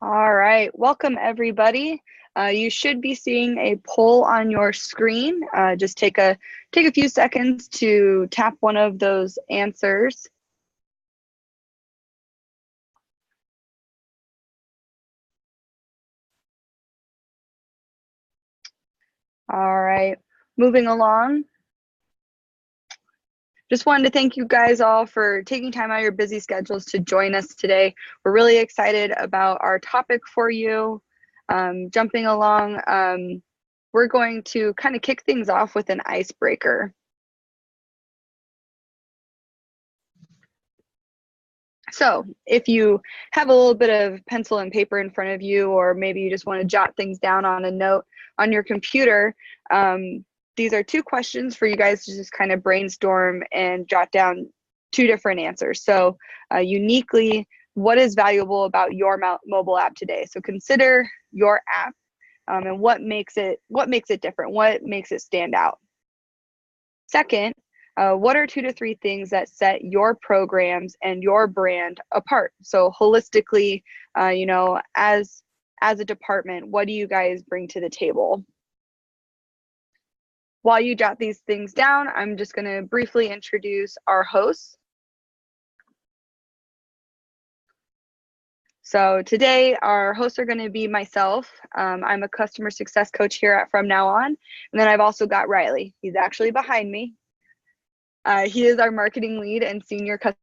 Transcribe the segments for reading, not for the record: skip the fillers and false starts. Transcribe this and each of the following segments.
All right, welcome everybody. You should be seeing a poll on your screen. Just take a few seconds to tap one of those answers. All right, moving along. Just wanted to thank you guys all for taking time out of your busy schedules to join us today. We're really excited about our topic for you. Jumping along, we're going to kind of kick things off with an icebreaker. So if you have a little bit of pencil and paper in front of you, or maybe you just want to jot things down on a note on your computer, these are two questions for you guys to just kind of brainstorm and jot down two different answers. So uniquely, what is valuable about your mobile app today? So consider your app and what makes it different, what makes it stand out. Second, what are 2 to 3 things that set your programs and your brand apart? So holistically, as a department, what do you guys bring to the table? While you jot these things down, I'm just going to briefly introduce our hosts. So today, our hosts are going to be myself. I'm a customer success coach here at From Now On. And then I've also got Riley. He's actually behind me. He is our marketing lead and senior customer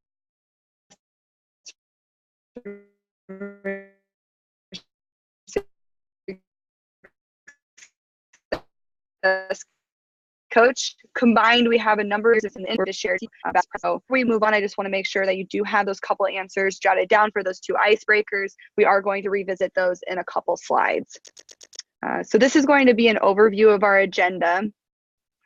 coach. Combined, we have a number of to share. So before we move on, I just want to make sure that you do have those couple answers jotted down for those two icebreakers. We are going to revisit those in a couple slides. So this is going to be an overview of our agenda.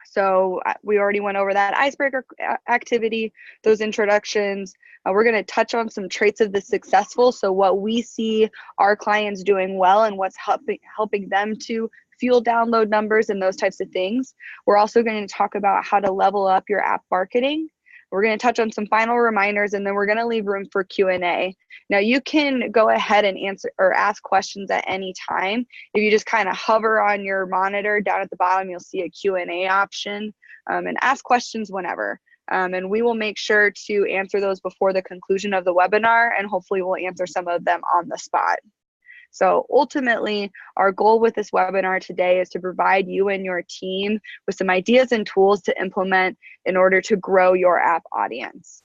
So we already went over that icebreaker activity, those introductions. We're going to touch on some traits of the successful. So what we see our clients doing well and what's helping them to fuel download numbers and those types of things. We're also going to talk about how to level up your app marketing. We're going to touch on some final reminders, and then we're going to leave room for Q&A. Now you can go ahead and answer or ask questions at any time. If you just kind of hover on your monitor down at the bottom, you'll see a Q&A option, and ask questions whenever. And we will make sure to answer those before the conclusion of the webinar, and hopefully we'll answer some of them on the spot. So ultimately, our goal with this webinar today is to provide you and your team with some ideas and tools to implement in order to grow your app audience.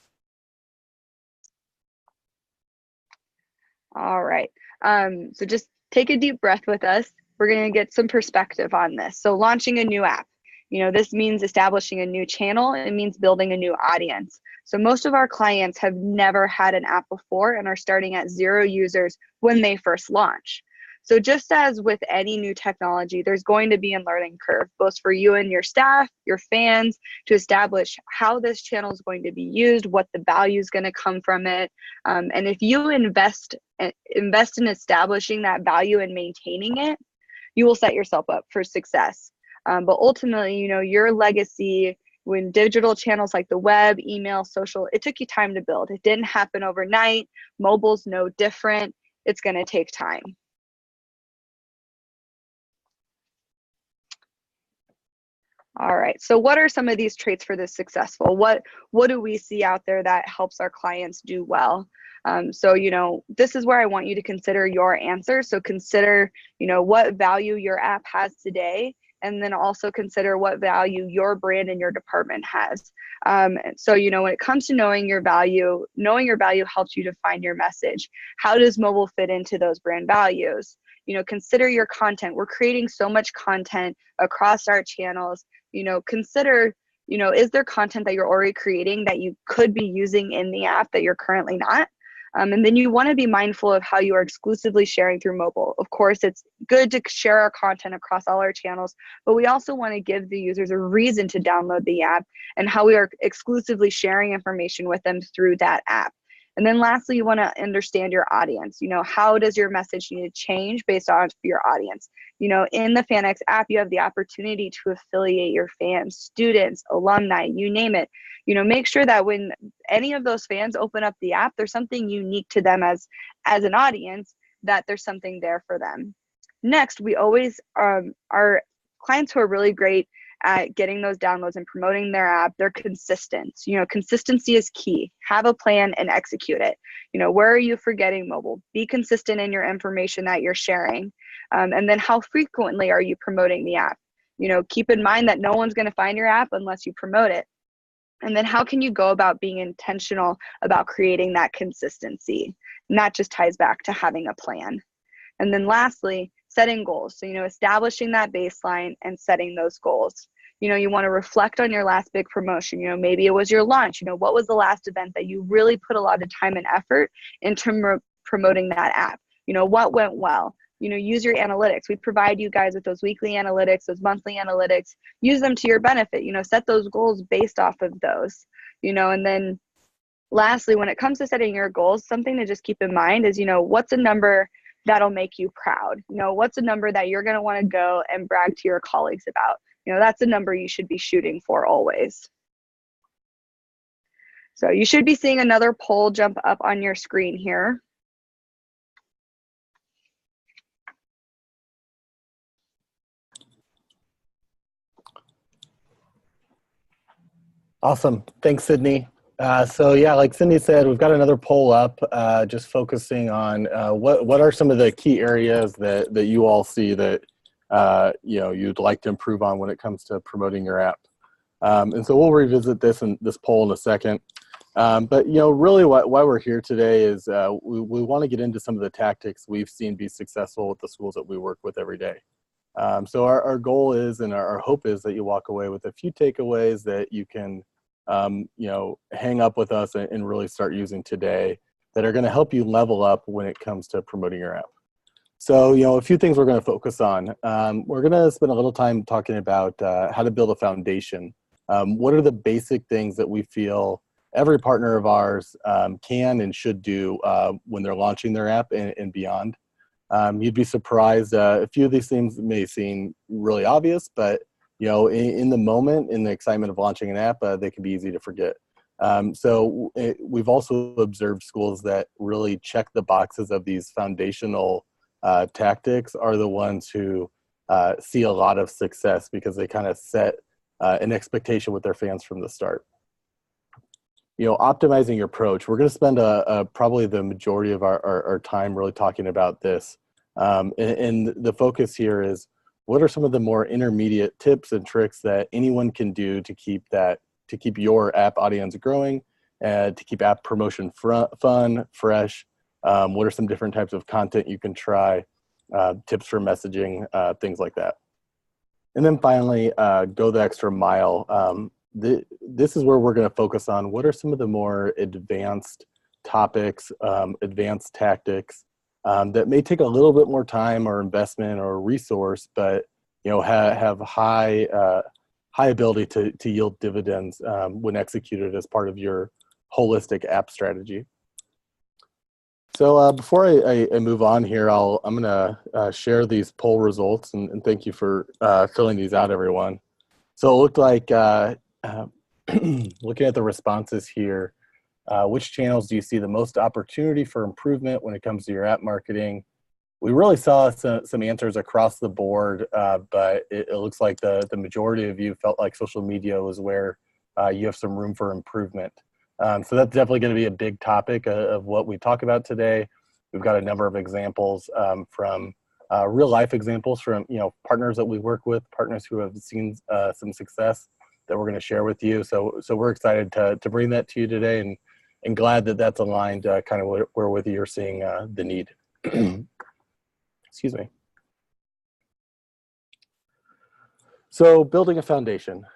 All right, so just take a deep breath with us. We're going to get some perspective on this. So launching a new app. This means establishing a new channel. It means building a new audience. So most of our clients have never had an app before and are starting at 0 users when they first launch. So just as with any new technology, there's going to be a learning curve, both for you and your staff, your fans, to establish how this channel is going to be used, what the value is going to come from it. And if you invest in establishing that value and maintaining it, you will set yourself up for success. But ultimately, your legacy, when digital channels like the web, email, social, it took you time to build. It didn't happen overnight. Mobile's no different. It's going to take time. All right, so what are some of these traits for the successful? What do we see out there that helps our clients do well? So, this is where I want you to consider your answer. So consider, what value your app has today, and then also consider what value your brand and your department has. So, when it comes to knowing your value helps you define your message. How does mobile fit into those brand values? Consider your content. We're creating so much content across our channels. Consider, is there content that you're already creating that you could be using in the app that you're currently not? And then you want to be mindful of how you are exclusively sharing through mobile. Of course, it's good to share our content across all our channels, but we also want to give the users a reason to download the app and how we are exclusively sharing information with them through that app. And then lastly, you want to understand your audience. How does your message need to change based on your audience? In the FanX app, you have the opportunity to affiliate your fans, students, alumni, you name it. Make sure that when any of those fans open up the app, there's something unique to them as an audience that there's something there for them. Next, we always, our clients who are really great at getting those downloads and promoting their app, they're consistent. Consistency is key. Have a plan and execute it. Where are you forgetting mobile? Be consistent in your information that you're sharing. And then how frequently are you promoting the app? Keep in mind that no one's going to find your app unless you promote it. And then how can you go about being intentional about creating that consistency? And that just ties back to having a plan. And then lastly, setting goals. So, establishing that baseline and setting those goals. You want to reflect on your last big promotion. Maybe it was your launch. What was the last event that you really put a lot of time and effort into promoting that app? What went well? Use your analytics. We provide you guys with those weekly analytics, those monthly analytics. Use them to your benefit. Set those goals based off of those. And then lastly, when it comes to setting your goals, something to just keep in mind is, what's a number that'll make you proud? What's a number that you're going to want to go and brag to your colleagues about? That's a number you should be shooting for always. So you should be seeing another poll jump up on your screen here. Awesome. Thanks, Sydney. So yeah, like Cindy said, we've got another poll up, just focusing on what are some of the key areas that you all see that you'd like to improve on when it comes to promoting your app. And so we'll revisit this poll in a second. But really why we're here today is we want to get into some of the tactics we've seen be successful with the schools that we work with every day. So our goal is, and our hope is, that you walk away with a few takeaways that you can hang up with us and really start using today, that are going to help you level up when it comes to promoting your app. So, a few things we're going to focus on. We're going to spend a little time talking about how to build a foundation. What are the basic things that we feel every partner of ours can and should do when they're launching their app and beyond. You'd be surprised. A few of these things may seem really obvious, but in the moment, in the excitement of launching an app, they can be easy to forget. We've also observed schools that really check the boxes of these foundational tactics are the ones who see a lot of success, because they kind of set an expectation with their fans from the start. Optimizing your approach. We're going to spend probably the majority of our time really talking about this. And the focus here is, what are some of the more intermediate tips and tricks that anyone can do to keep your app audience growing, to keep app promotion fun, fresh? What are some different types of content you can try? Tips for messaging, things like that. And then finally, go the extra mile. This is where we're going to focus on what are some of the more advanced topics, advanced tactics that may take a little bit more time or investment or resource, but have high ability to yield dividends when executed as part of your holistic app strategy. So before I move on here, I'm going to share these poll results, and thank you for filling these out, everyone. So it looked like, looking at the responses here, which channels do you see the most opportunity for improvement when it comes to your app marketing? We really saw some answers across the board, but it looks like the majority of you felt like social media was where you have some room for improvement. So that's definitely going to be a big topic of what we talk about today. We've got a number of examples from real life examples from partners that we work with, partners who have seen some success that we're going to share with you. So we're excited to bring that to you today, and glad that that's aligned kind of where with you're seeing the need. Excuse me. So building a foundation.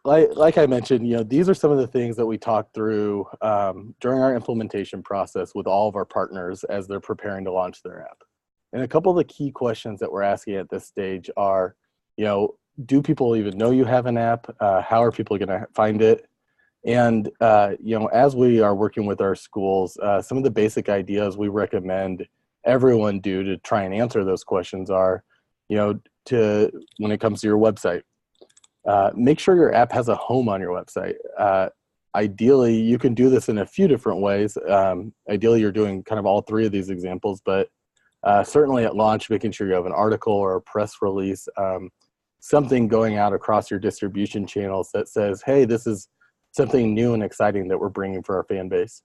Like I mentioned, these are some of the things that we talked through during our implementation process with all of our partners as they're preparing to launch their app. And a couple of the key questions that we're asking at this stage are, do people even know you have an app? How are people going to find it? And, as we are working with our schools, some of the basic ideas we recommend everyone do to try and answer those questions are, when it comes to your website, make sure your app has a home on your website. Ideally, you can do this in a few different ways. Ideally, you're doing kind of all three of these examples, but Certainly at launch, making sure you have an article or a press release, something going out across your distribution channels that says, hey, this is something new and exciting that we're bringing for our fan base.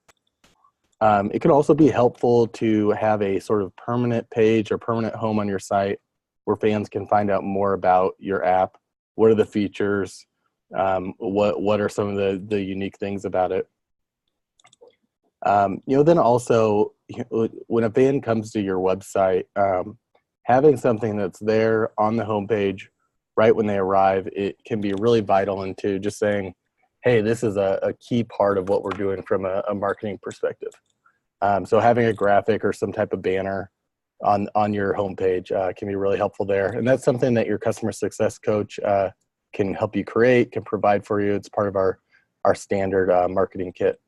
It can also be helpful to have a sort of permanent page or permanent home on your site where fans can find out more about your app. What are the features? What are some of the unique things about it? Then also, when a fan comes to your website, having something that's there on the homepage right when they arrive, it can be really vital into just saying, hey, this is a key part of what we're doing from a marketing perspective. So having a graphic or some type of banner on your homepage can be really helpful there. And that's something that your customer success coach can help you create, can provide for you. It's part of our standard marketing kit.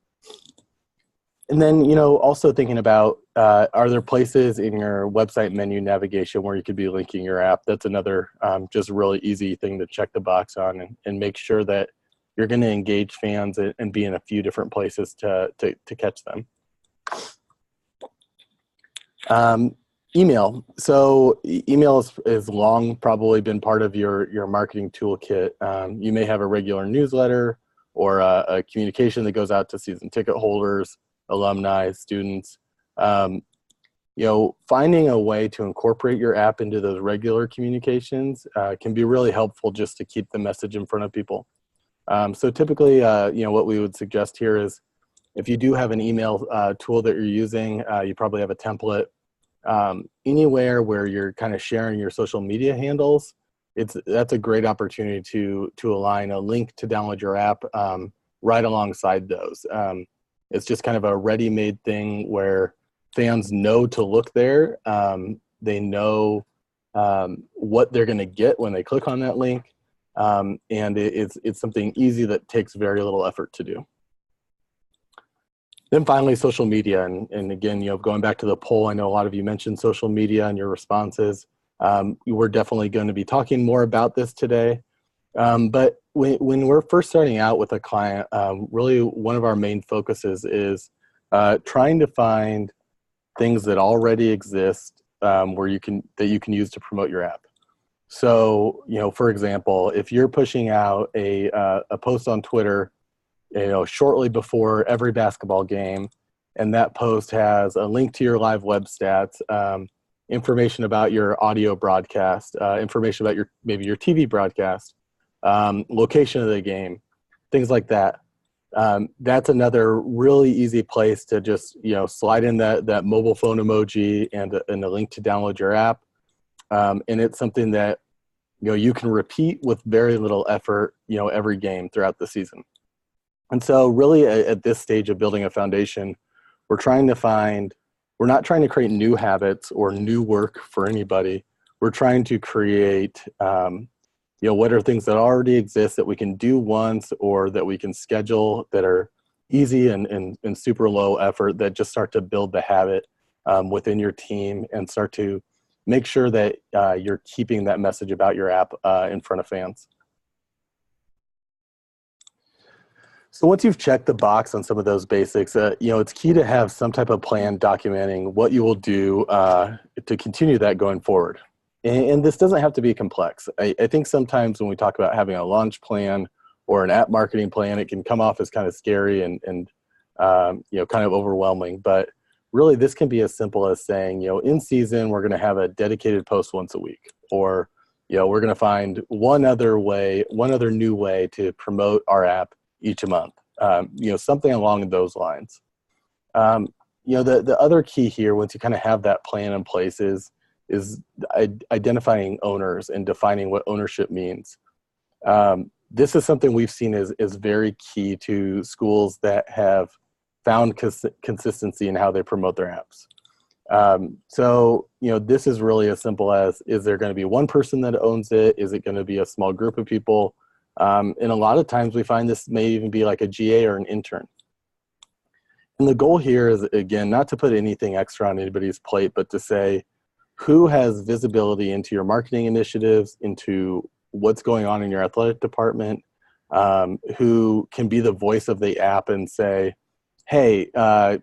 And then, also thinking about, are there places in your website menu navigation where you could be linking your app? That's another just really easy thing to check the box on and make sure that you're going to engage fans and be in a few different places to catch them. Email. So email is long probably been part of your marketing toolkit. You may have a regular newsletter or a communication that goes out to season ticket holders, alumni, students. Finding a way to incorporate your app into those regular communications can be really helpful just to keep the message in front of people. So typically, what we would suggest here is if you do have an email tool that you're using, you probably have a template. Anywhere where you're kind of sharing your social media handles, that's a great opportunity to align a link to download your app right alongside those. It's just kind of a ready-made thing where fans know to look there. They know what they're going to get when they click on that link, and it's something easy that takes very little effort to do. Then finally, social media. And again, going back to the poll, I know a lot of you mentioned social media in your responses. We're definitely going to be talking more about this today. But when we're first starting out with a client, really one of our main focuses is trying to find things that already exist that you can use to promote your app. So, for example, if you're pushing out a post on Twitter, shortly before every basketball game, and that post has a link to your live web stats, information about your audio broadcast, information about maybe your TV broadcast, location of the game, things like that. That's another really easy place to just slide in that mobile phone emoji and a link to download your app, and it's something that you can repeat with very little effort every game throughout the season. And so really at this stage of building a foundation, we're not trying to create new habits or new work for anybody. We're trying to create, what are things that already exist that we can do once or that we can schedule that are easy and super low effort that just start to build the habit within your team and start to make sure that you're keeping that message about your app in front of fans. So once you've checked the box on some of those basics, it's key to have some type of plan documenting what you will do to continue that going forward. And this doesn't have to be complex. I think sometimes when we talk about having a launch plan or an app marketing plan, it can come off as kind of scary and kind of overwhelming. But really, this can be as simple as saying, in season, we're going to have a dedicated post once a week, or we're going to find one other new way to promote our app each month, something along those lines. The other key here, once you kind of have that plan in place, is identifying owners and defining what ownership means. This is something we've seen is very key to schools that have found consistency in how they promote their apps. So this is really as simple as, is there going to be one person that owns it? Is it going to be a small group of people? And a lot of times we find this may even be like a GA or an intern. And the goal here is, again, not to put anything extra on anybody's plate, but to say who has visibility into your marketing initiatives, into what's going on in your athletic department, who can be the voice of the app and say, hey,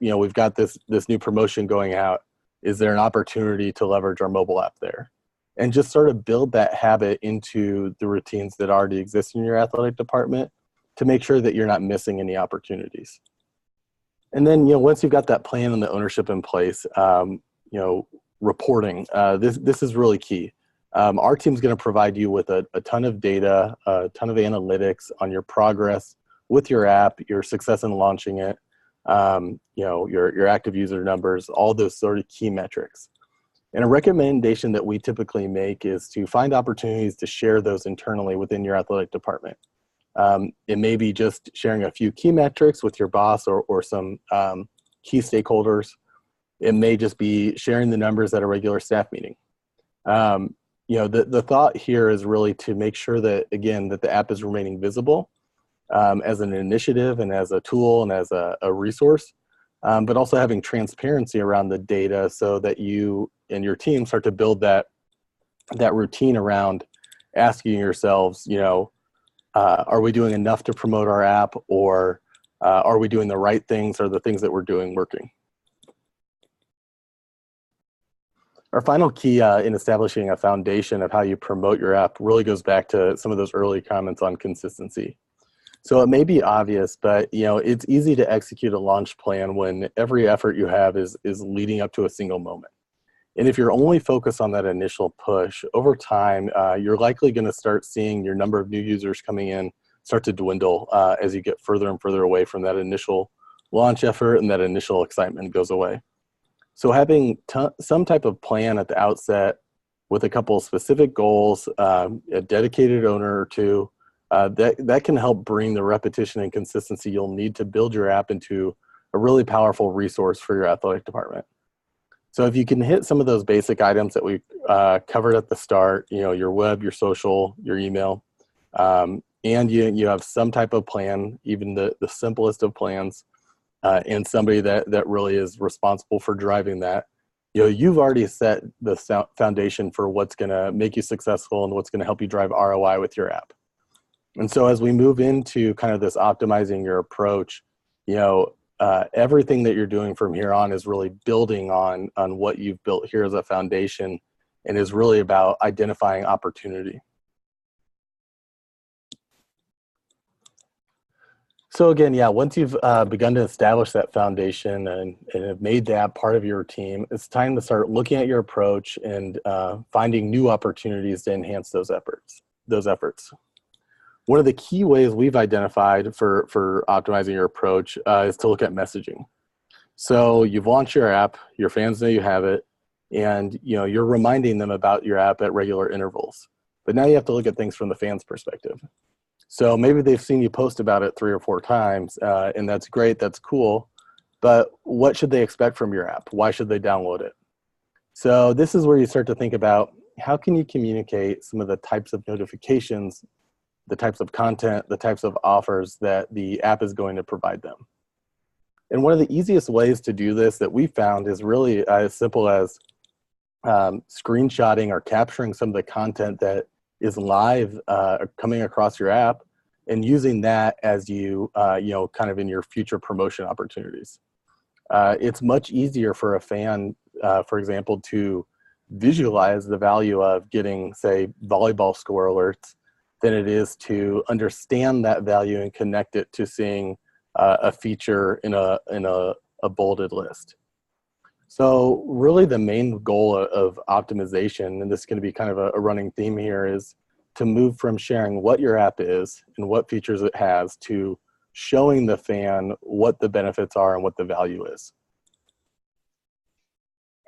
we've got this new promotion going out. Is there an opportunity to leverage our mobile app there? And just sort of build that habit into the routines that already exist in your athletic department to make sure that you're not missing any opportunities. And then, once you've got that plan and the ownership in place, reporting, this is really key. Our team's going to provide you with a ton of data, a ton of analytics on your progress with your app, your success in launching it, your active user numbers, all those sort of key metrics. And a recommendation that we typically make is to find opportunities to share those internally within your athletic department. It may be just sharing a few key metrics with your boss or some key stakeholders. It may just be sharing the numbers at a regular staff meeting. The thought here is really to make sure that, again, that the app is remaining visible as an initiative and as a tool and as a resource, but also having transparency around the data so that you and your team start to build that routine around asking yourselves, are we doing enough to promote our app, or are we doing the right things, or the things that we're doing working? Our final key in establishing a foundation of how you promote your app really goes back to some of those early comments on consistency. So it may be obvious, but it's easy to execute a launch plan when every effort you have is leading up to a single moment. And if you're only focused on that initial push, over time, you're likely going to start seeing your number of new users coming in start to dwindle as you get further and further away from that initial launch effort and that initial excitement goes away. So having some type of plan at the outset with a couple of specific goals, a dedicated owner or two, that can help bring the repetition and consistency you'll need to build your app into a really powerful resource for your athletic department. So if you can hit some of those basic items that we covered at the start, your web, your social, your email, and you have some type of plan, even the simplest of plans, and somebody that really is responsible for driving that, you've already set the foundation for what's going to make you successful and what's going to help you drive ROI with your app. And so as we move into kind of this optimizing your approach, everything that you're doing from here on is really building on what you've built here as a foundation, and is really about identifying opportunity. So again, once you've begun to establish that foundation and have made the app part of your team, it's time to start looking at your approach and finding new opportunities to enhance those efforts. One of the key ways we've identified for optimizing your approach is to look at messaging. So you've launched your app, your fans know you have it, and you're reminding them about your app at regular intervals. But now you have to look at things from the fans' perspective. So maybe they've seen you post about it 3 or 4 times, and that's great, that's cool, but what should they expect from your app? Why should they download it? So this is where you start to think about, how can you communicate some of the types of notifications, the types of content, the types of offers that the app is going to provide them. And one of the easiest ways to do this that we found is really as simple as screenshotting or capturing some of the content that is live coming across your app, and using that as you kind of in your future promotion opportunities. It's much easier for a fan, for example, to visualize the value of getting, say, volleyball score alerts than it is to understand that value and connect it to seeing a feature in a bolded list. So really the main goal of optimization, and this is going to be kind of a running theme here, is to move from sharing what your app is and what features it has to showing the fan what the benefits are and what the value is.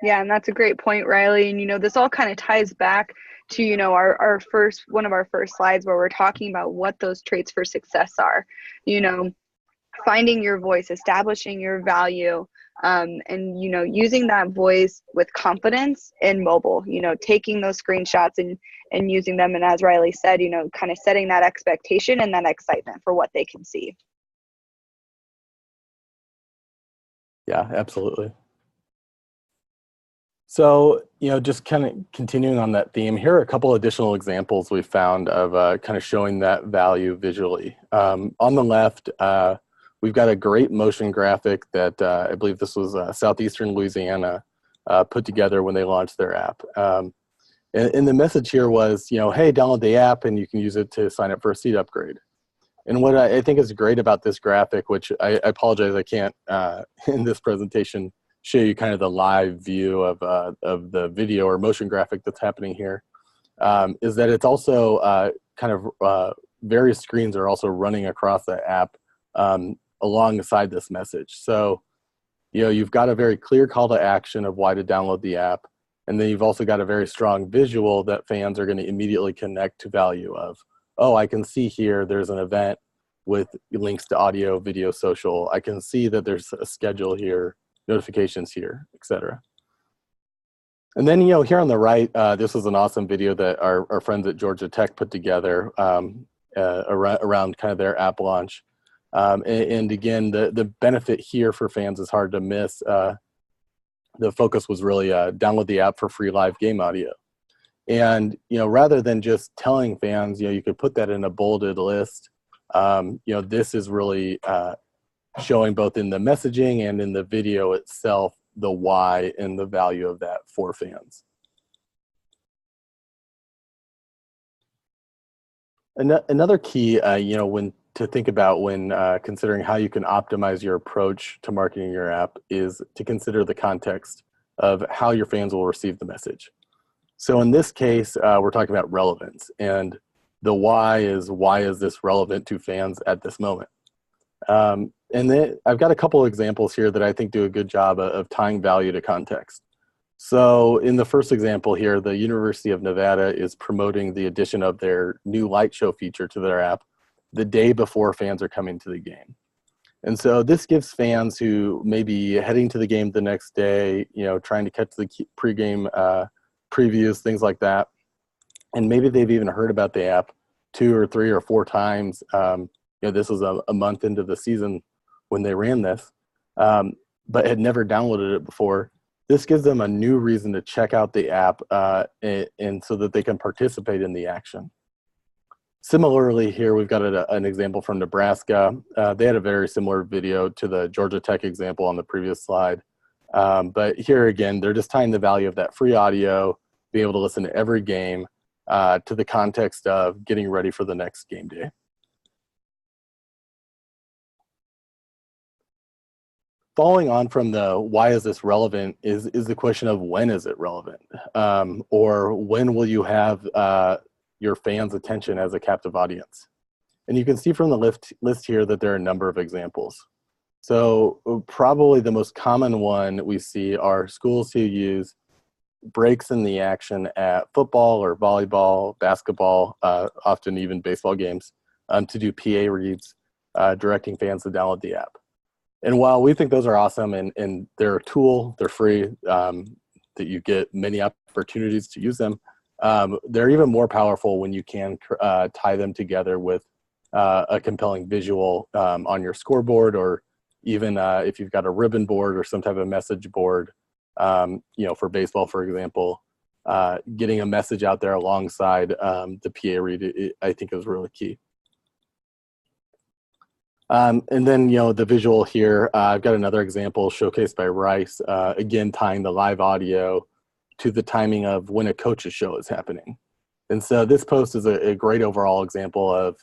Yeah, and that's a great point, Riley. And this all kind of ties back to our first one of our first slides where we're talking about what those traits for success are. Finding your voice, establishing your value, and using that voice with confidence in mobile. Taking those screenshots and using them, and as Riley said, kind of setting that expectation and that excitement for what they can see. Yeah, absolutely. So, just kind of continuing on that theme, here are a couple additional examples we found of kind of showing that value visually. On the left, we've got a great motion graphic that I believe this was Southeastern Louisiana put together when they launched their app. And the message here was, hey, download the app and you can use it to sign up for a seat upgrade. And what I think is great about this graphic, which I apologize I can't in this presentation show you kind of the live view of the video or motion graphic that's happening here, is that it's also various screens are also running across the app alongside this message. So, you've got a very clear call to action of why to download the app. And then you've also got a very strong visual that fans are going to immediately connect to value of, oh, I can see here there's an event with links to audio, video, social. I can see that there's a schedule here, notifications here, etc. And then, here on the right, this was an awesome video that our friends at Georgia Tech put together around kind of their app launch. And again, the benefit here for fans is hard to miss. The focus was really download the app for free live game audio. And, rather than just telling fans, you could put that in a bolded list. This is really showing both in the messaging and in the video itself, the why and the value of that for fans. Another key, to think about when considering how you can optimize your approach to marketing your app is to consider the context of how your fans will receive the message. So in this case, we're talking about relevance, and the why is this relevant to fans at this moment? And then I've got a couple of examples here that I think do a good job of tying value to context. So in the first example here, the University of Nevada is promoting the addition of their new light show feature to their app the day before fans are coming to the game. And so this gives fans who may be heading to the game the next day, trying to catch the pregame previews, things like that. And maybe they've even heard about the app 2 or 3 or 4 times. This was a month into the season when they ran this, but had never downloaded it before. This gives them a new reason to check out the app and so that they can participate in the action. Similarly, here we've got an example from Nebraska. They had a very similar video to the Georgia Tech example on the previous slide. But here again, they're just tying the value of that free audio, being able to listen to every game to the context of getting ready for the next game day. Following on from the why is this relevant is the question of when is it relevant? Or when will you have your fans' attention as a captive audience? And you can see from the list here that there are a number of examples. So probably the most common one we see are schools who use breaks in the action at football or volleyball, basketball, often even baseball games, to do PA reads, directing fans to download the app. And while we think those are awesome and they're a tool, they're free, that you get many opportunities to use them, they're even more powerful when you can tie them together with a compelling visual on your scoreboard, or even if you've got a ribbon board or some type of message board, for baseball, for example, getting a message out there alongside the PA read, I think is really key. And then, the visual here, I've got another example showcased by Rice, again, tying the live audio to the timing of when a coach's show is happening. And so this post is a great overall example of,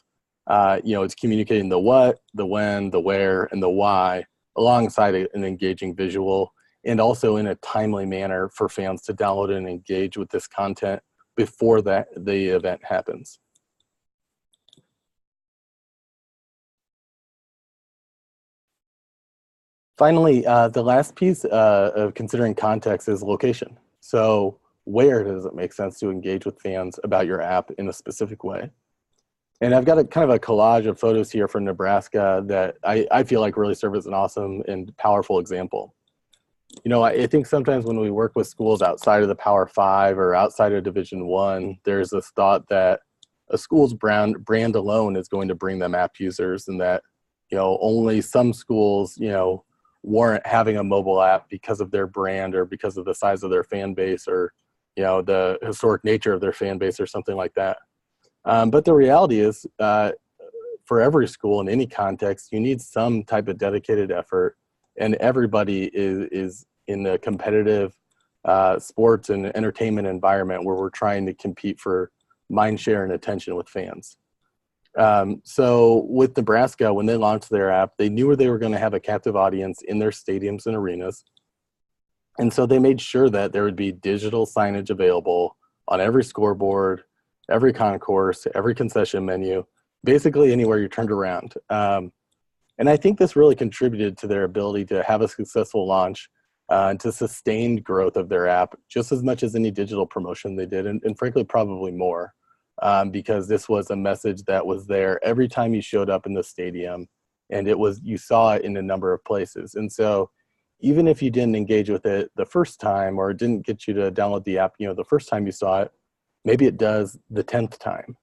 it's communicating the what, the when, the where, and the why alongside an engaging visual, and also in a timely manner for fans to download and engage with this content before the event happens. Finally, the last piece of considering context is location. So where does it make sense to engage with fans about your app in a specific way? And I've got a kind of a collage of photos here from Nebraska that I feel like really serve as an awesome and powerful example. I think sometimes when we work with schools outside of the Power 5 or outside of Division I, there's this thought that a school's brand alone is going to bring them app users, and that, only some schools, warrant having a mobile app because of their brand or because of the size of their fan base or, the historic nature of their fan base or something like that. But the reality is, for every school in any context, you need some type of dedicated effort, and everybody is in a competitive sports and entertainment environment where we're trying to compete for mind share and attention with fans. So with Nebraska, when they launched their app, they knew they were going to have a captive audience in their stadiums and arenas. And so they made sure that there would be digital signage available on every scoreboard, every concourse, every concession menu, basically anywhere you turned around. And I think this really contributed to their ability to have a successful launch and to sustained growth of their app just as much as any digital promotion they did, and frankly, probably more, because this was a message that was there every time you showed up in the stadium, and you saw it in a number of places. And so even if you didn't engage with it the first time, or it didn't get you to download the app, the first time you saw it, maybe it does the 10th time,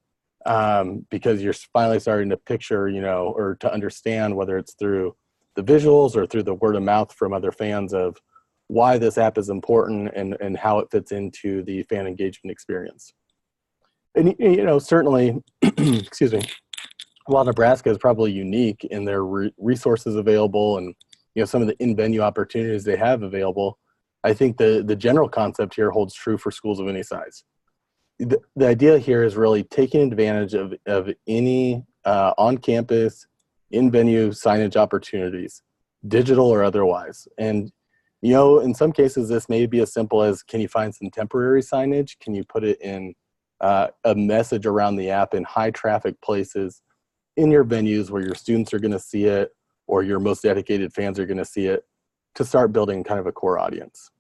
because you're finally starting to picture, or to understand, whether it's through the visuals or through the word of mouth from other fans, of why this app is important and how it fits into the fan engagement experience. And, certainly, excuse me, while Nebraska is probably unique in their resources available and, some of the in-venue opportunities they have available, I think the general concept here holds true for schools of any size. The idea here is really taking advantage of any on-campus, in-venue signage opportunities, digital or otherwise. And, in some cases, this may be as simple as, can you find some temporary signage? Can you put it in a message around the app in high traffic places in your venues where your students are going to see it, or your most dedicated fans are going to see it, to start building kind of a core audience.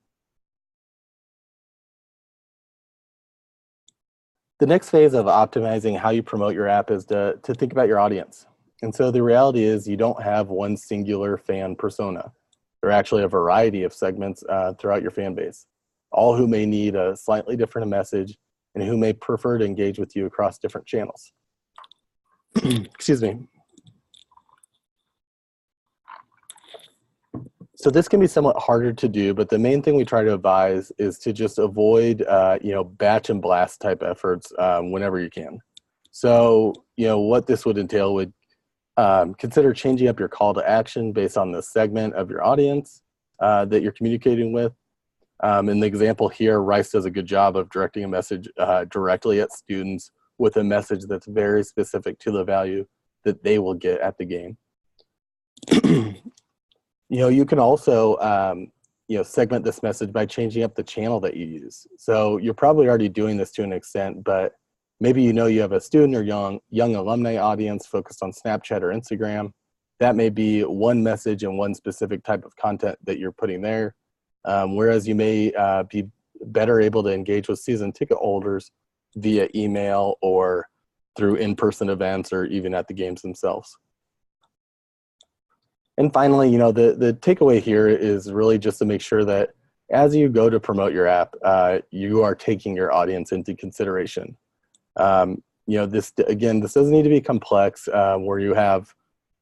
The next phase of optimizing how you promote your app is to think about your audience. And so the reality is, you don't have one singular fan persona. There are actually a variety of segments throughout your fan base, all who may need a slightly different message and who may prefer to engage with you across different channels. Excuse me. So this can be somewhat harder to do, but the main thing we try to advise is to just avoid, batch and blast type efforts whenever you can. So, what this would entail would consider changing up your call to action based on the segment of your audience that you're communicating with. In the example here, Rice does a good job of directing a message directly at students with a message that's very specific to the value that they will get at the game. You can also, segment this message by changing up the channel that you use. So you're probably already doing this to an extent, but maybe you have a student or young alumni audience focused on Snapchat or Instagram. That may be one message and one specific type of content that you're putting there. Whereas you may be better able to engage with season ticket holders via email or through in-person events, or even at the games themselves. And finally, the takeaway here is really just to make sure that as you go to promote your app, you are taking your audience into consideration. This doesn't need to be complex, where you have,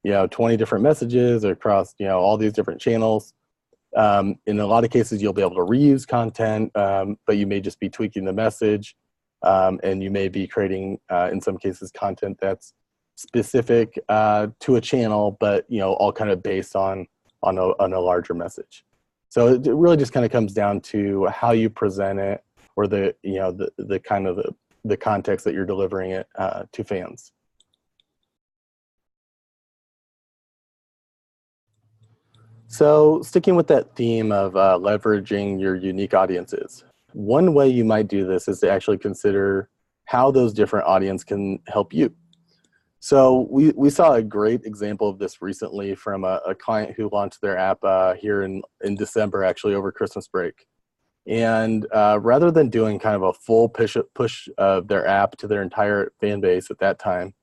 20 different messages across, all these different channels. In a lot of cases, you'll be able to reuse content, but you may just be tweaking the message, and you may be creating, in some cases, content that's specific to a channel, but all kind of based on a larger message. So it really just kind of comes down to how you present it, or the kind of the context that you're delivering it to fans. So sticking with that theme of leveraging your unique audiences, one way you might do this is to actually consider how those different audiences can help you. So we saw a great example of this recently from a client who launched their app here in December, actually over Christmas break. And rather than doing kind of a full push of their app to their entire fan base at that time,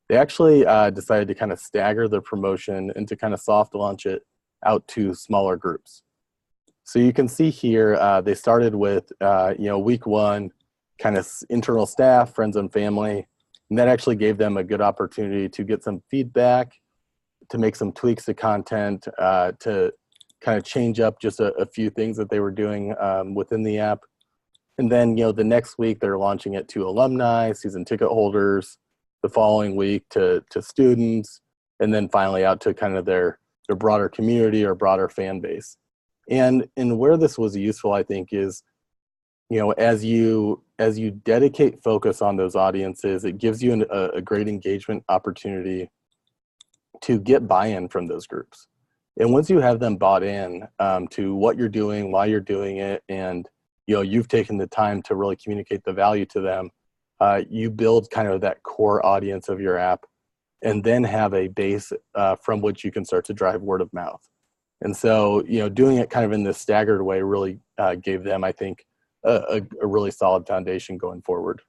they actually decided to kind of stagger the promotion and to kind of soft launch it out to smaller groups. So you can see here, they started with, week one, kind of internal staff, friends and family. And that actually gave them a good opportunity to get some feedback, to make some tweaks to content, to kind of change up just a few things that they were doing within the app. And then, the next week they're launching it to alumni, season ticket holders, the following week to students, and then finally out to kind of their broader community or broader fan base. And where this was useful, I think, is, as you dedicate focus on those audiences, it gives you a great engagement opportunity to get buy-in from those groups. And once you have them bought in to what you're doing, why you're doing it, and you've taken the time to really communicate the value to them, you build kind of that core audience of your app, and then have a base from which you can start to drive word of mouth. And so, doing it kind of in this staggered way really gave them, I think, a really solid foundation going forward.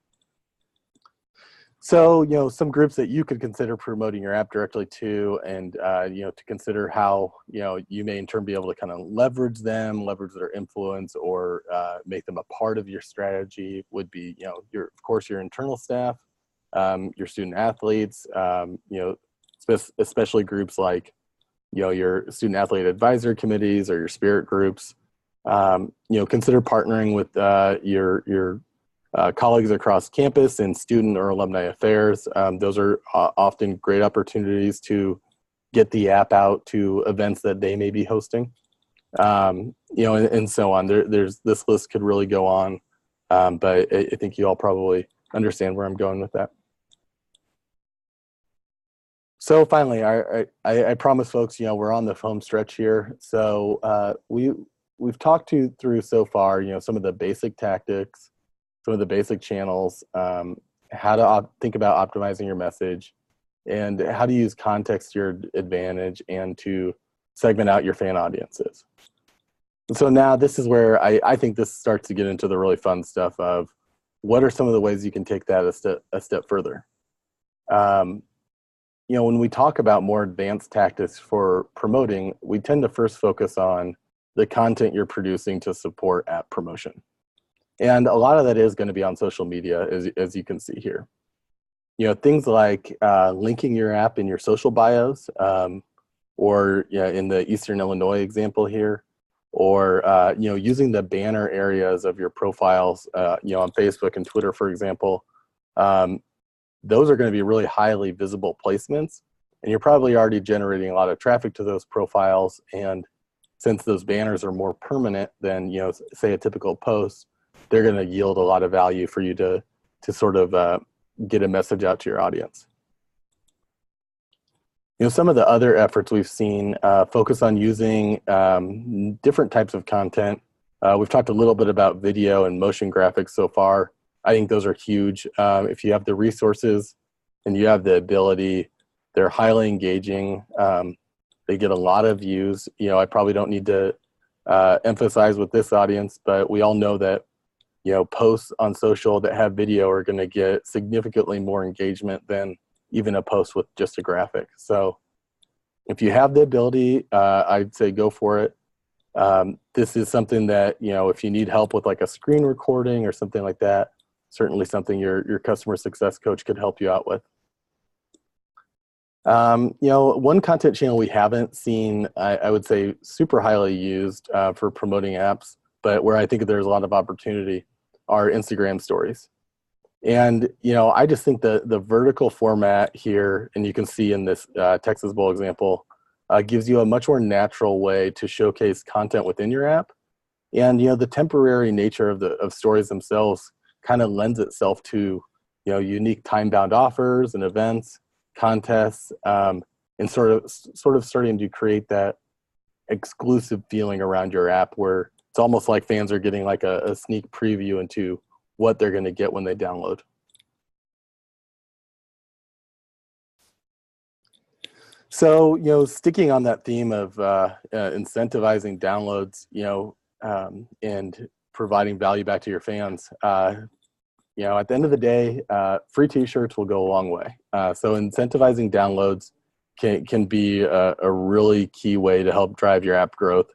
So, some groups that you could consider promoting your app directly to, and, to consider how, you may in turn be able to kind of leverage leverage their influence, or make them a part of your strategy would be, of course, your internal staff, your student athletes, especially groups like, your student athlete advisory committees or your spirit groups. Consider partnering with your colleagues across campus in student or alumni affairs. Those are often great opportunities to get the app out to events that they may be hosting, and so on. There's this list could really go on, but I think you all probably understand where I'm going with that. So finally, I promise folks, we're on the home stretch here. So we've talked through so far, some of the basic tactics, some of the basic channels, how to think about optimizing your message, and how to use context to your advantage, and to segment out your fan audiences. And so now this is where I think this starts to get into the really fun stuff of what are some of the ways you can take that a step further. When we talk about more advanced tactics for promoting, we tend to first focus on the content you're producing to support app promotion. And a lot of that is going to be on social media, as you can see here. Things like linking your app in your social bios, or in the Eastern Illinois example here, or using the banner areas of your profiles, on Facebook and Twitter, for example. Those are going to be really highly visible placements, and you're probably already generating a lot of traffic to those profiles. And since those banners are more permanent than, say a typical post, they're going to yield a lot of value for you to sort of get a message out to your audience. Some of the other efforts we've seen focus on using different types of content. We've talked a little bit about video and motion graphics so far. I think those are huge. If you have the resources and you have the ability, they're highly engaging. They get a lot of views. I probably don't need to emphasize with this audience, but we all know that, posts on social that have video are going to get significantly more engagement than even a post with just a graphic. So if you have the ability, I'd say go for it. This is something that, if you need help with like a screen recording or something like that, certainly something your customer success coach could help you out with. One content channel we haven't seen, I would say, super highly used for promoting apps, but where I think there's a lot of opportunity, are Instagram stories. And, I just think the vertical format here, and you can see in this Texas Bowl example, gives you a much more natural way to showcase content within your app. And, the temporary nature of stories themselves kind of lends itself to, unique time-bound offers and events, contests, and sort of starting to create that exclusive feeling around your app, where it's almost like fans are getting like a sneak preview into what they're going to get when they download. So, sticking on that theme of incentivizing downloads, and providing value back to your fans, at the end of the day, free t-shirts will go a long way. So incentivizing downloads can be a really key way to help drive your app growth.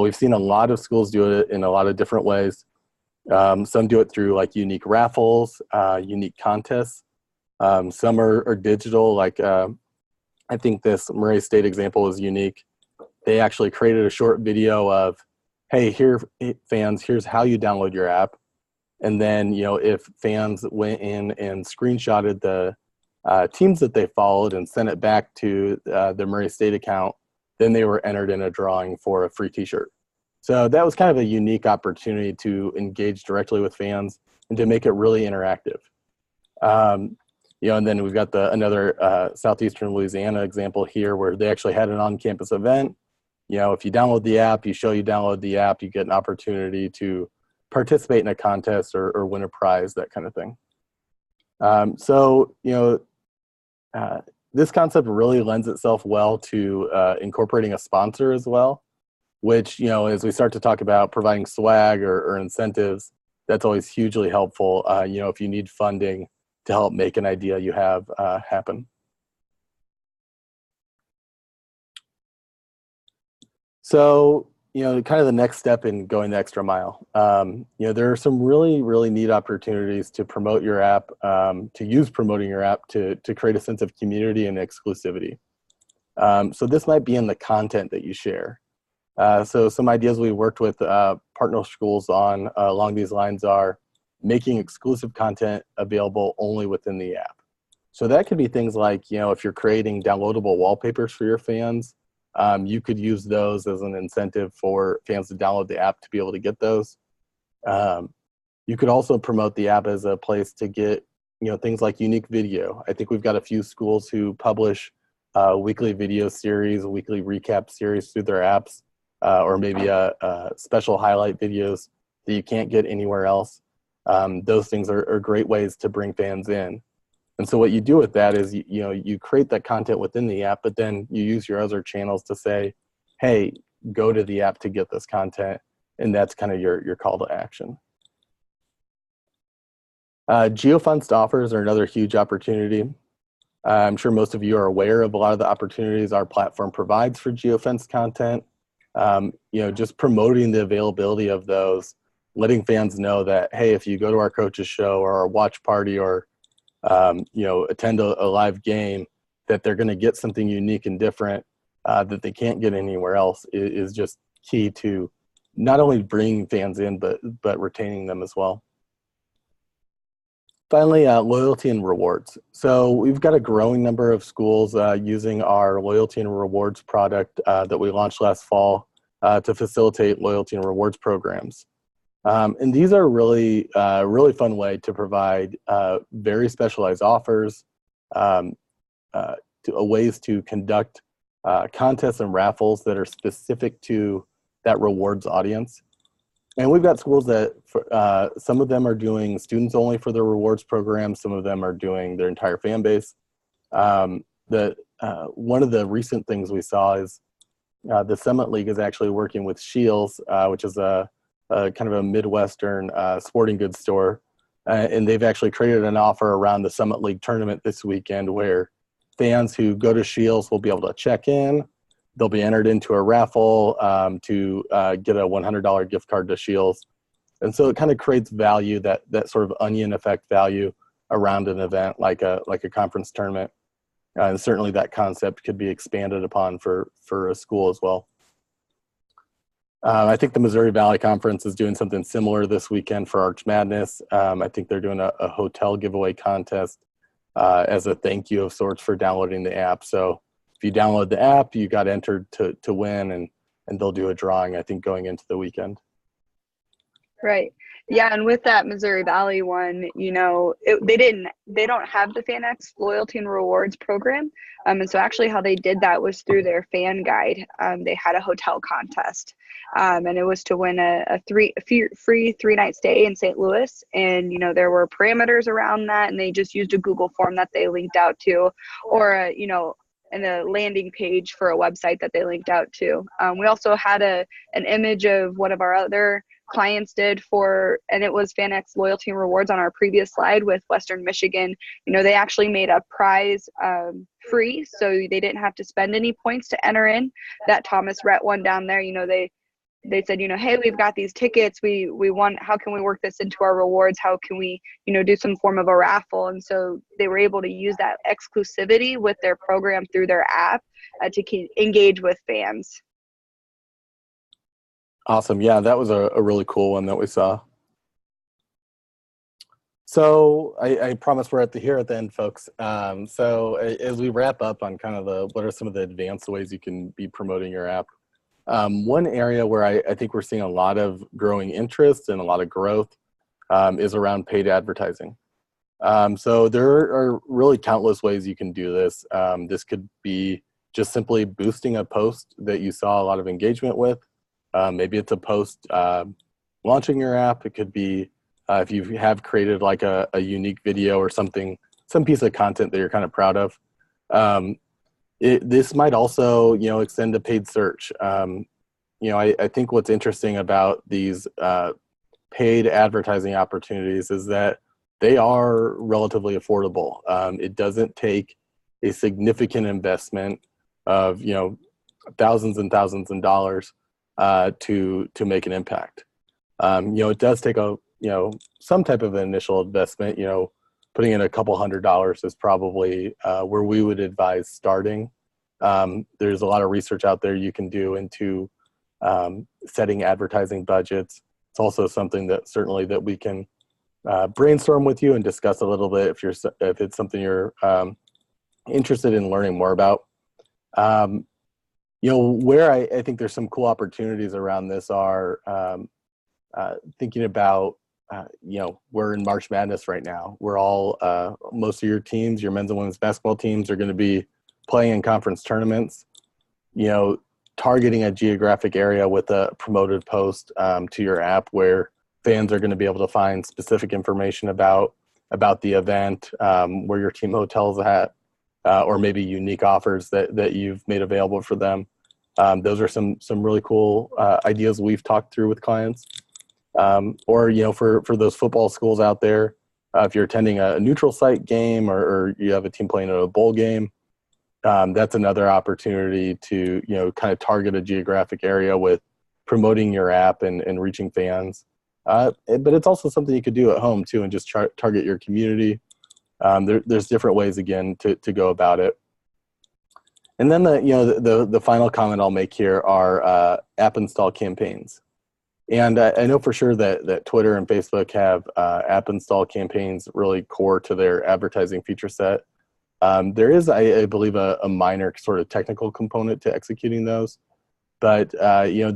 We've seen a lot of schools do it in a lot of different ways. Some do it through like unique raffles, unique contests. Some are digital, like I think this Murray State example is unique. They actually created a short video of, hey, fans, here's how you download your app. And then, if fans went in and screenshotted the teams that they followed and sent it back to the Murray State account, then they were entered in a drawing for a free t-shirt. So that was kind of a unique opportunity to engage directly with fans and to make it really interactive. And then we've got another Southeastern Louisiana example here where they actually had an on-campus event. If you download the app, you download the app, you get an opportunity to participate in a contest or win a prize, that kind of thing. This concept really lends itself well to incorporating a sponsor as well, which, as we start to talk about providing swag or incentives, that's always hugely helpful, if you need funding to help make an idea you have happen. So, kind of the next step in going the extra mile. There are some really, really neat opportunities to promote your app, to use promoting your app to create a sense of community and exclusivity. So this might be in the content that you share. So some ideas we worked with partner schools on along these lines are making exclusive content available only within the app. So that could be things like, if you're creating downloadable wallpapers for your fans, you could use those as an incentive for fans to download the app to be able to get those. You could also promote the app as a place to get, things like unique video. I think we've got a few schools who publish weekly video series, weekly recap series through their apps, or maybe special highlight videos that you can't get anywhere else. Those things are great ways to bring fans in. And so what you do with that is, you create that content within the app, but then you use your other channels to say, hey, go to the app to get this content. And that's kind of your call to action. Geofenced offers are another huge opportunity. I'm sure most of you are aware of a lot of the opportunities our platform provides for geofenced content. Just promoting the availability of those, letting fans know that, hey, if you go to our coaches show or our watch party or attend a live game, that they're going to get something unique and different that they can't get anywhere else is just key to not only bringing fans in, but retaining them as well. Finally, loyalty and rewards. So we've got a growing number of schools using our loyalty and rewards product that we launched last fall to facilitate loyalty and rewards programs. And these are really fun way to provide very specialized offers, ways to conduct contests and raffles that are specific to that rewards audience. And we've got schools that some of them are doing students only for their rewards program. Some of them are doing their entire fan base. One of the recent things we saw is the Summit League is actually working with Shields, which is a kind of a Midwestern sporting goods store. And they've actually created an offer around the Summit League tournament this weekend where fans who go to Shields will be able to check in. They'll be entered into a raffle to get a $100 gift card to Shields. And so it kind of creates value, that sort of onion effect value around an event like a conference tournament. And certainly that concept could be expanded upon for a school as well. I think the Missouri Valley Conference is doing something similar this weekend for Arch Madness. I think they're doing a hotel giveaway contest as a thank you of sorts for downloading the app. So if you download the app, you got entered to win, and they'll do a drawing, I think, going into the weekend. Right. Yeah, and with that Missouri Valley one, they don't have the FanX loyalty and rewards program. And so actually how they did that was through their fan guide. They had a hotel contest, and it was to win a free 3-night stay in St. Louis. And, there were parameters around that, and they just used a Google form that they linked out to, or, and a landing page for a website that they linked out to. We also had an image of one of our other clients did and it was FanX loyalty and rewards on our previous slide with Western Michigan. They actually made a prize free, so they didn't have to spend any points to enter in. That Thomas Rhett one down there, they said, hey, we've got these tickets. We want, how can we work this into our rewards? How can we, do some form of a raffle? And so they were able to use that exclusivity with their program through their app to engage with fans. Awesome. Yeah, that was a really cool one that we saw. So I promise we're here at the end, folks. So as we wrap up on kind of what are some of the advanced ways you can be promoting your app, One area where I think we're seeing a lot of growing interest and a lot of growth is around paid advertising. So there are really countless ways you can do this. This could be just simply boosting a post that you saw a lot of engagement with. Maybe it's a post launching your app. It could be if you have created like a unique video or something, some piece of content that you're kind of proud of. This might also, extend to paid search. I think what's interesting about these paid advertising opportunities is that they are relatively affordable. It doesn't take a significant investment of, thousands and thousands of dollars to make an impact. It does take some type of an initial investment. Putting in a couple $100s is probably where we would advise starting. There's a lot of research out there you can do into setting advertising budgets. It's also something that certainly that we can brainstorm with you and discuss a little bit if it's something you're interested in learning more about. Where I think there's some cool opportunities around this are thinking about, we're in March Madness right now. We're all, most of your teams, your men's and women's basketball teams are going to be playing in conference tournaments. Targeting a geographic area with a promoted post to your app where fans are going to be able to find specific information about the event, where your team hotel's at, or maybe unique offers that you've made available for them. Those are some really cool ideas we've talked through with clients. Or for those football schools out there, if you're attending a neutral site game or you have a team playing at a bowl game, that's another opportunity to kind of target a geographic area with promoting your app and reaching fans. But it's also something you could do at home too, and just target your community. There's different ways again to go about it. And then the final comment I'll make here are app install campaigns. And I know for sure that Twitter and Facebook have app install campaigns really core to their advertising feature set. There is, I believe, a minor sort of technical component to executing those. But,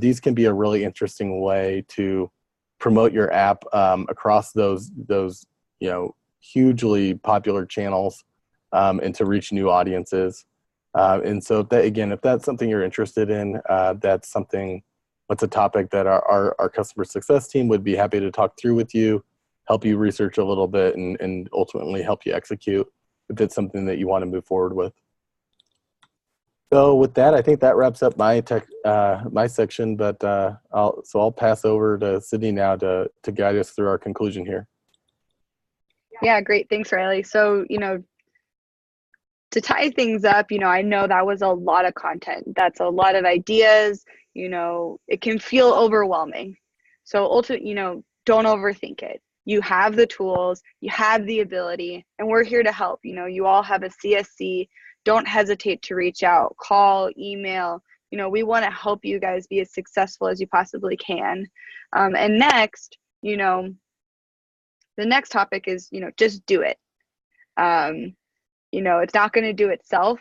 these can be a really interesting way to promote your app across those hugely popular channels and to reach new audiences. And so, if that's something you're interested in, that's a topic that our customer success team would be happy to talk through with you, help you research a little bit, and ultimately help you execute if it's something that you want to move forward with. So with that, I think that wraps up my section, but I'll pass over to Sydney now to guide us through our conclusion here. Yeah, great. Thanks, Riley. So, to tie things up, I know that was a lot of content. That's a lot of ideas. It can feel overwhelming. So ultimately, don't overthink it. You have the tools, you have the ability, and we're here to help. You all have a CSC. Don't hesitate to reach out, call, email. We want to help you guys be as successful as you possibly can. And next, the next topic is, just do it. It's not going to do itself.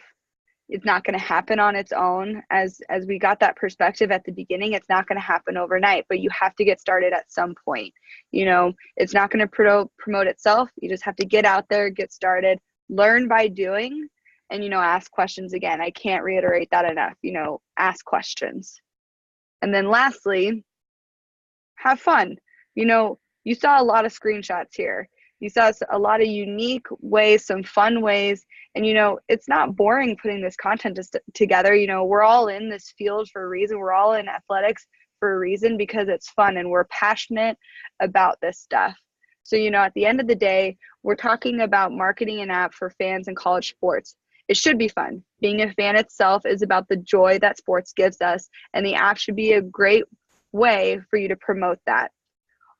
It's not going to happen on its own. As we got that perspective at the beginning, it's not going to happen overnight, but you have to get started at some point. It's not going to promote itself. You just have to get out there, get started, learn by doing, and, ask questions again. I can't reiterate that enough. Ask questions. And then lastly, have fun. You saw a lot of screenshots here. You saw a lot of unique ways, some fun ways. And, it's not boring putting this content together. We're all in this field for a reason. We're all in athletics for a reason, because it's fun and we're passionate about this stuff. So, at the end of the day, we're talking about marketing an app for fans in college sports. It should be fun. Being a fan itself is about the joy that sports gives us, and the app should be a great way for you to promote that.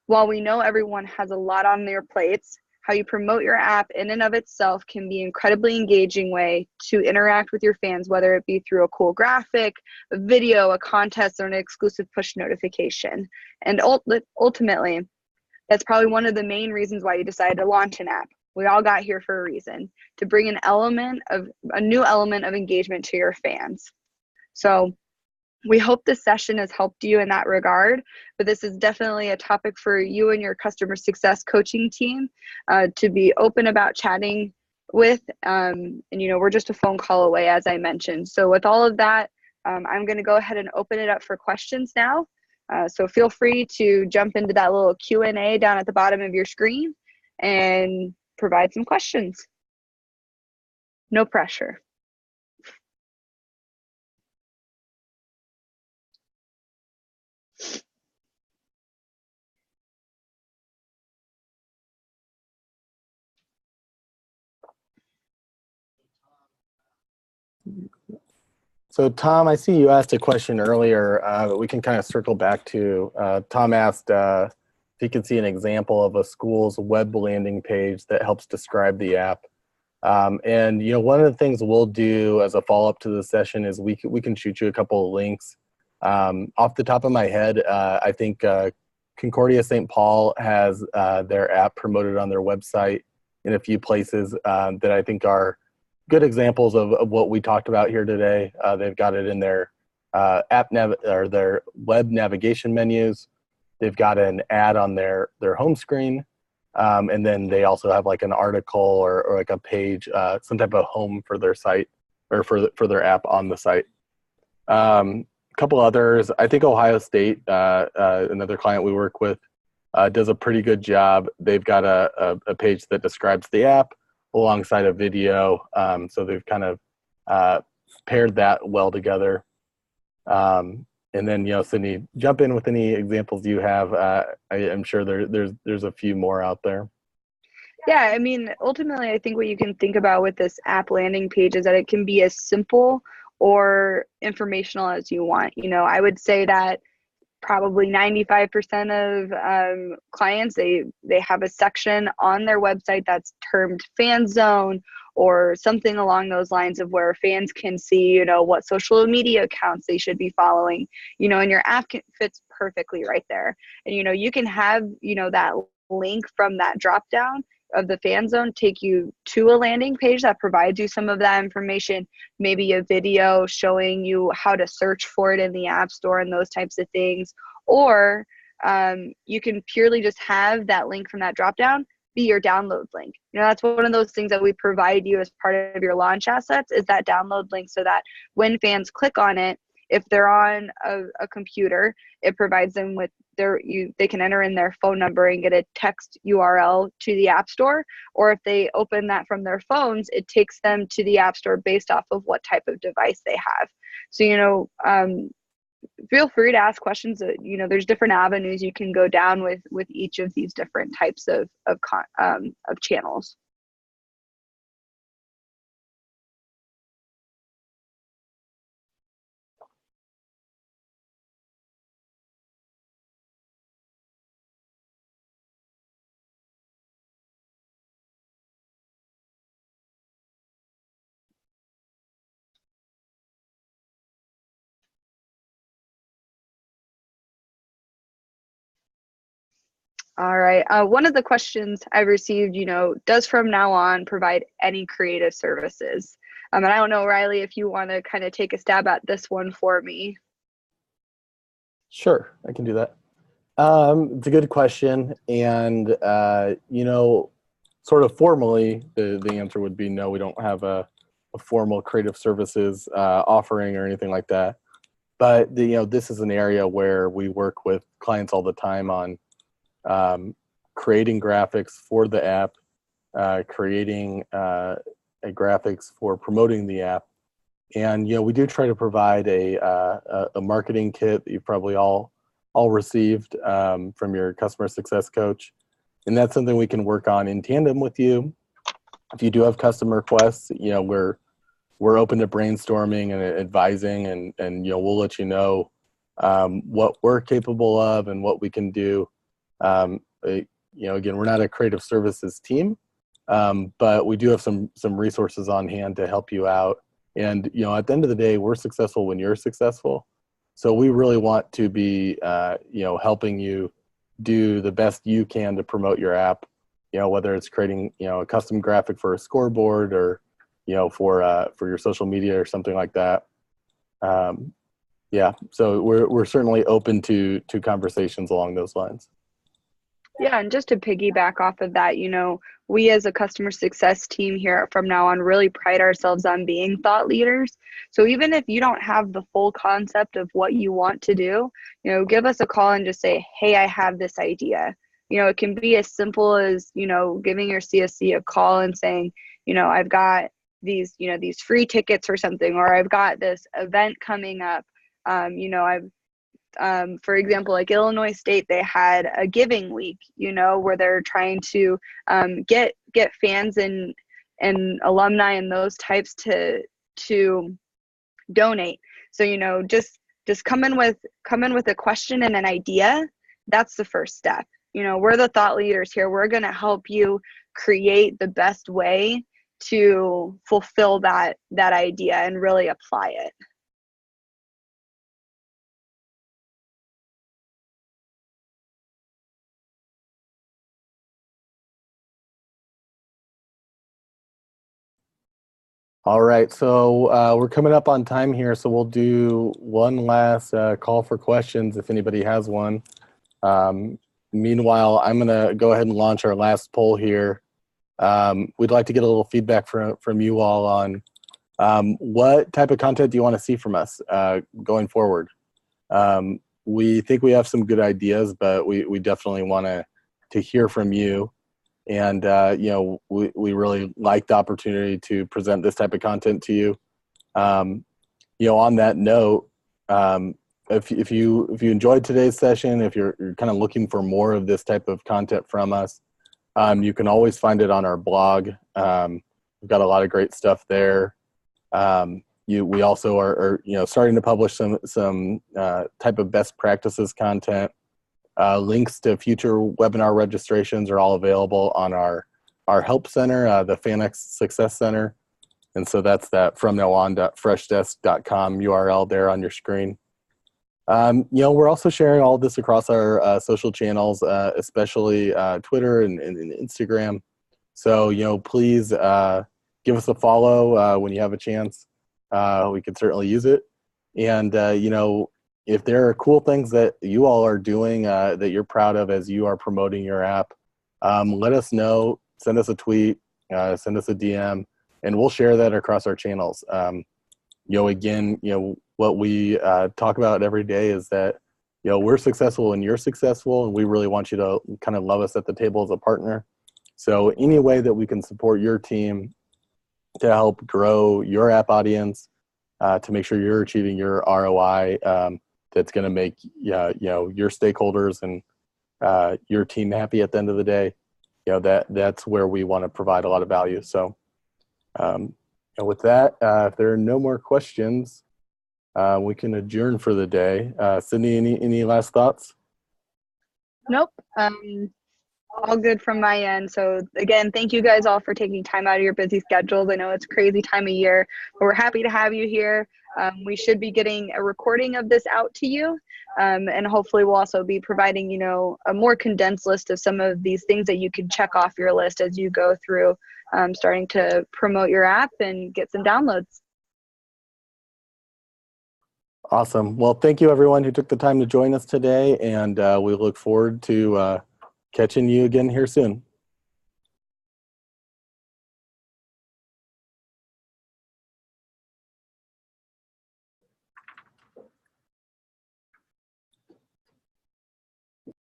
While we know everyone has a lot on their plates, how you promote your app in and of itself can be an incredibly engaging way to interact with your fans, whether it be through a cool graphic, a video, a contest, or an exclusive push notification. And ultimately, that's probably one of the main reasons why you decided to launch an app. We all got here for a reason, to bring a new element of engagement to your fans. So We hope this session has helped you in that regard, but this is definitely a topic for you and your customer success coaching team to be open about chatting with. And, we're just a phone call away, as I mentioned. So with all of that, I'm going to go ahead and open it up for questions now. So feel free to jump into that little Q&A down at the bottom of your screen and provide some questions. No pressure. So Tom, I see you asked a question earlier that we can kind of circle back to. Tom asked if he could see an example of a school's web landing page that helps describe the app. And one of the things we'll do as a follow-up to the session is we can shoot you a couple of links. Off the top of my head, I think Concordia St. Paul has their app promoted on their website in a few places that I think are good examples of what we talked about here today. They've got it in their or their web navigation menus. They've got an ad on their home screen. And then they also have like an article or like a page, some type of home for their site or for their app on the site. A couple others, I think Ohio State, another client we work with, does a pretty good job. They've got a page that describes the app alongside a video. So they've kind of paired that well together. And then, Sydney, jump in with any examples you have. I'm sure there's a few more out there. Yeah, I mean, ultimately, I think what you can think about with this app landing page is that it can be as simple or informational as you want. I would say that probably 95% of clients, they have a section on their website that's termed fan zone or something along those lines of where fans can see, what social media accounts they should be following, and your app fits perfectly right there. And, you can have, that link from that drop down of the fan zone take you to a landing page that provides you some of that information, maybe a video showing you how to search for it in the App Store and those types of things. Or you can purely just have that link from that drop down be your download link. That's one of those things that we provide you as part of your launch assets is that download link so that when fans click on it, if they're on a computer, it provides them with they can enter in their phone number and get a text URL to the App Store, or if they open that from their phones, it takes them to the App Store based off of what type of device they have. So, feel free to ask questions. There's different avenues you can go down with each of these different types of channels. All right. One of the questions I've received, does from now on provide any creative services? And I don't know, Riley, if you want to kind of take a stab at this one for me. Sure, I can do that. It's a good question. And, sort of formally, the answer would be no, we don't have a formal creative services offering or anything like that. But, this is an area where we work with clients all the time on creating graphics for the app, creating graphics for promoting the app. And, we do try to provide a marketing kit that you've probably all received from your customer success coach. And that's something we can work on in tandem with you. If you do have custom requests, we're open to brainstorming and advising, and we'll let you know what we're capable of and what we can do. Again, we're not a creative services team, but we do have some resources on hand to help you out. And, at the end of the day, we're successful when you're successful. So we really want to be, helping you do the best you can to promote your app, whether it's creating, a custom graphic for a scoreboard or, for your social media or something like that. Yeah, so we're certainly open to conversations along those lines. Yeah, and just to piggyback off of that, we as a customer success team here from now on really pride ourselves on being thought leaders. So even if you don't have the full concept of what you want to do, give us a call and just say, hey, I have this idea. It can be as simple as, giving your CSC a call and saying, I've got these free tickets or something, or I've got this event coming up. I've for example, like Illinois State, they had a giving week, where they're trying to get fans and alumni and those types to donate. So just come in with a question and an idea. That's the first step. We're the thought leaders here. We're going to help you create the best way to fulfill that idea and really apply it. All right, so we're coming up on time here, so we'll do one last call for questions if anybody has one. Meanwhile, I'm going to go ahead and launch our last poll here. We'd like to get a little feedback from you all on what type of content do you want to see from us going forward. We think we have some good ideas, but we definitely want to hear from you. And, we really like the opportunity to present this type of content to you. On that note, if you enjoyed today's session, if you're kind of looking for more of this type of content from us, you can always find it on our blog. We've got a lot of great stuff there. We also are starting to publish some type of best practices content. Links to future webinar registrations are all available on our help center, the FanX Success Center. And so that's that fromnowan.freshdesk.com URL there on your screen. We're also sharing all of this across our social channels, especially Twitter and Instagram. So, please give us a follow when you have a chance. We could certainly use it. And, if there are cool things that you all are doing that you're proud of as you are promoting your app, let us know, send us a tweet, send us a DM, and we'll share that across our channels. Again, what we talk about every day is that, we're successful when you're successful, and we really want you to kind of love us at the table as a partner. So any way that we can support your team to help grow your app audience, to make sure you're achieving your ROI, that's going to make your stakeholders and your team happy at the end of the day, that's where we want to provide a lot of value. So with that, if there are no more questions, we can adjourn for the day. Sydney, any last thoughts? Nope. All good from my end. So again, thank you guys all for taking time out of your busy schedules. I know it's a crazy time of year, but we're happy to have you here. We should be getting a recording of this out to you. And hopefully we'll also be providing, a more condensed list of some of these things that you can check off your list as you go through starting to promote your app and get some downloads. Awesome. Well, thank you everyone who took the time to join us today, and we look forward to catching you again here soon.